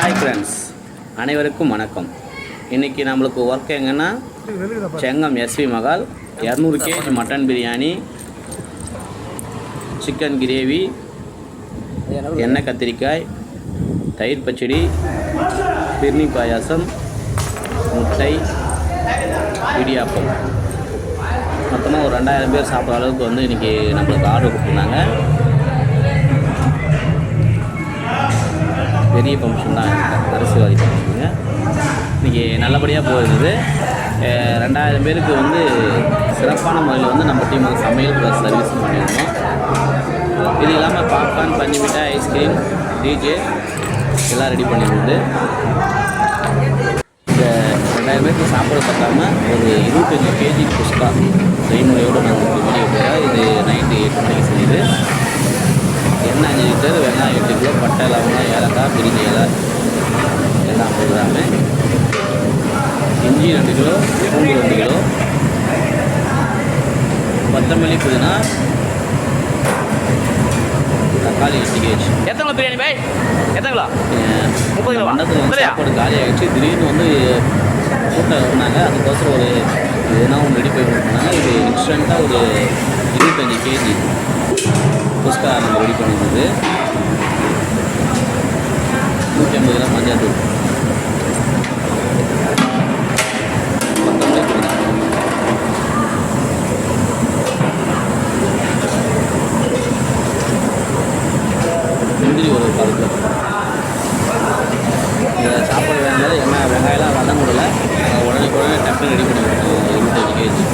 Hi friends, அனைவருக்கும் வணக்கம். இன்றைக்கி நம்மளுக்கு ஒர்க் எங்கன்னா Chengam SV Mahal 200 KG mutton biryani, chicken gravy, எண்ணெய் கத்திரிக்காய், தயிர் பச்சடி, பிர்னி பாயாசம், முட்டை, இடியாப்பம், மொத்தமாக ஒரு 2000 பேர் சாப்பிட்ற அளவுக்கு வந்து இன்றைக்கி நம்மளுக்கு ஆர்டர் கொடுத்துருந்தாங்க. பெரிய ஃபங்க்ஷன் தான், அரசியல்வாதி ஃபங்க்ஷனுங்க. இன்றைக்கி நல்லபடியாக போயிருந்தது. 2000 பேருக்கு வந்து சிறப்பான முறையில் வந்து நம்ம டீம் வந்து சமையல் ப்ளஸ் சர்வீஸ் பண்ணியிருந்தோம். இது இல்லாமல் பாப்கார்ன், பஞ்சு மிட்டாய், ஐஸ்கிரீம், டிஜே எல்லாம் ரெடி பண்ணியிருந்தது. இந்த 2000 பேருக்கு சாப்பிட பார்க்காமல் ஒரு 25 கேஜி குஸ்கா செய்முறையோடு நாங்கள் வீடியோ போகிறோம். இது நைட்டு 8 மணிக்கு செய்யுது. எண்ணெய் 5 லிட்டர், வெங்காயம் 8 கிலோ, பட்டை, லவங்கம், ஏலக்காய், பிரிஞ்சி இலை எல்லாம் போடுறாங்க. இஞ்சி 2 கிலோ, பூண்டு 2 கிலோ, கொத்தமல்லி, புதினா, தக்காளி 8 கேஜி. எத்தனை பிரியாணி பாய்? எத்தனை கிலோ? 30 கிலோ. மண்டபத்தில் வந்து சாப்பாடு காலி ஆகிடுச்சு. திடீர்னு வந்து கூட்டம் இருந்தாங்க. அதுக்கோசரம் ஒரு எதுனா ஒன்று ரெடி பண்ணி கொடுத்தாங்க. இது இன்ஸ்டண்ட்டாக ஒரு 25 கேஜி குஸ்கா நம்ம ரெடி பண்ணியிருந்தது. 150 கிராம் மஞ்சள் தூள், கொத்தமல்லி, புதினா, முந்திரி ஒரு 1 கிலோ. இந்த சாப்பாடு வேணுனால எண்ணெய் வெங்காயம்லாம் வதங்க விடலை. உடனே டக்குன்னு ரெடி பண்ணி கொடுத்தோம். 25 கேஜி.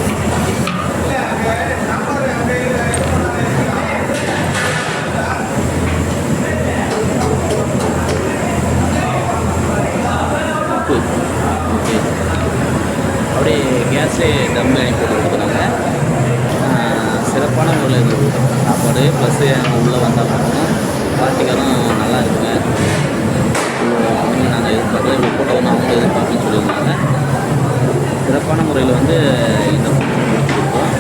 அப்படியே கேஸ்லேயே தம் பிரியாணி போட்டு கொடுக்குறாங்க. சிறப்பான முறையில் இருந்தது சாப்பாடு. ப்ளஸ்ஸு உள்ளே வந்தால் மட்டும் பார்ட்டிக்கெல்லாம் நல்லா இருக்குங்க. நாங்கள் எதிர்பார்க்கல, இப்போ போட்ட ஒன்று அவங்க எதிர்பார்க்குன்னு சொல்லியிருந்தாங்க. சிறப்பான முறையில் வந்து இந்த கொடுத்துருக்கோம்.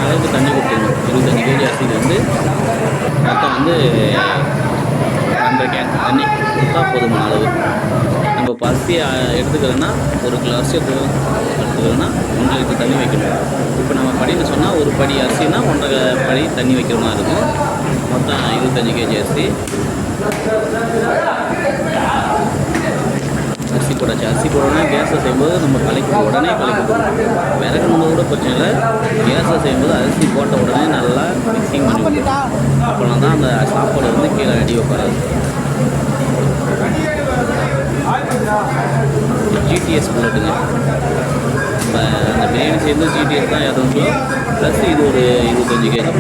அளவுக்கு தண்ணி கொடுத்துருந்தோம். 25 கேஜி அரிசிக்கு வந்து மொத்தம் வந்து 2 கேன் தண்ணி கொடுத்தா போதுமான அளவு. நம்ம இப்போ அரிசி எடுத்துக்கிறோன்னா 1 கிலோ அரிசி எடுத்துக்கிறோன்னா 1 லிட்டர் தண்ணி வைக்கணும். இப்போ நம்ம படின்னு சொன்னால் ஒரு படி அரிசினா 1.5 படி தண்ணி வைக்கிற மாதிரி இருக்கும். மொத்தம் 25 கேஜி அரிசி போடாச்சு. அரிசி போடணும்னா கேஸை செய்யும்போது நம்ம உடனே கலக்கணும். விறகுனது கூட பிரச்சனை இல்லை. கேஸை செய்யும்போது அரிசி போட்ட உடனே நல்லா மிக்சிங் பண்ணி விடணும். அப்புறம் தான் அந்த சாப்பாடு வந்து கீழே அடி உட்காராது. ஜிடிஎஸ் புல்லட்டுங்க. இப்போ அந்த பிரியாணி சேர்ந்து ஜிடிஎஸ் தான் 200 கிலோ ப்ளஸ் இது ஒரு 25 கேஜி.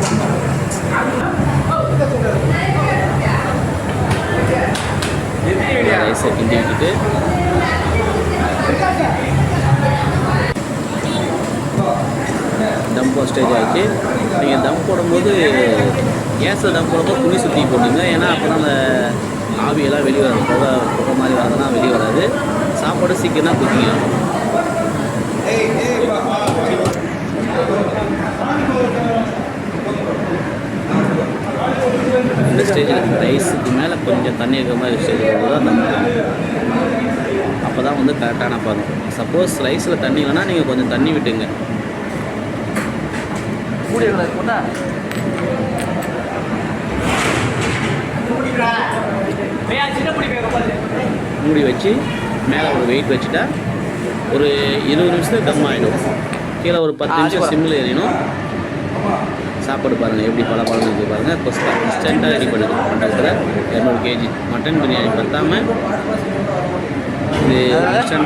ரைஸை கிண்டி விட்டுட்டு தம் ஸ்டேஜ் ஆகிடுச்சு. நீங்கள் தம் போடும்போது கேஸில் தம் போடும்போது துணி சுற்றி போட்டுங்க. ஏன்னா அப்போ தான் அந்த ஆவியெல்லாம் வெளியே வராது. புகை மாதிரி வரதுனா வெளியே வராது. சாப்பாடு சீக்கிரம் தான் குக்கிங். இந்த ஸ்டேஜில் ரைஸுக்கு மேலே கொஞ்சம் தண்ணி இருக்கிற மாதிரி ஸ்டேஜில் தான் தம். அப்போ தான் வந்து கரெக்டான பாருங்க. சப்போஸ் ரைஸில் தண்ணி இல்லைன்னா நீங்கள் கொஞ்சம் தண்ணி விட்டுங்க. மூடி வச்சு மேலே ஒரு வெயிட் வச்சுட்டா ஒரு 20 நிமிஷத்துக்கு தம் ஆகிடும். கீழே ஒரு 10 நிமிஷம் சிம்மில் ஏறிடும். சாப்பாடு பாருங்கள் எப்படி பல இருக்குது பாருங்கள். கொஸ்கா இன்ஸ்டண்ட்டாக ரெடி பண்ணுது. மண்டபத்தில் 200 கேஜி மட்டன் பிரியாணி பற்றாமல் இது இன்ஸ்டண்ட்டாக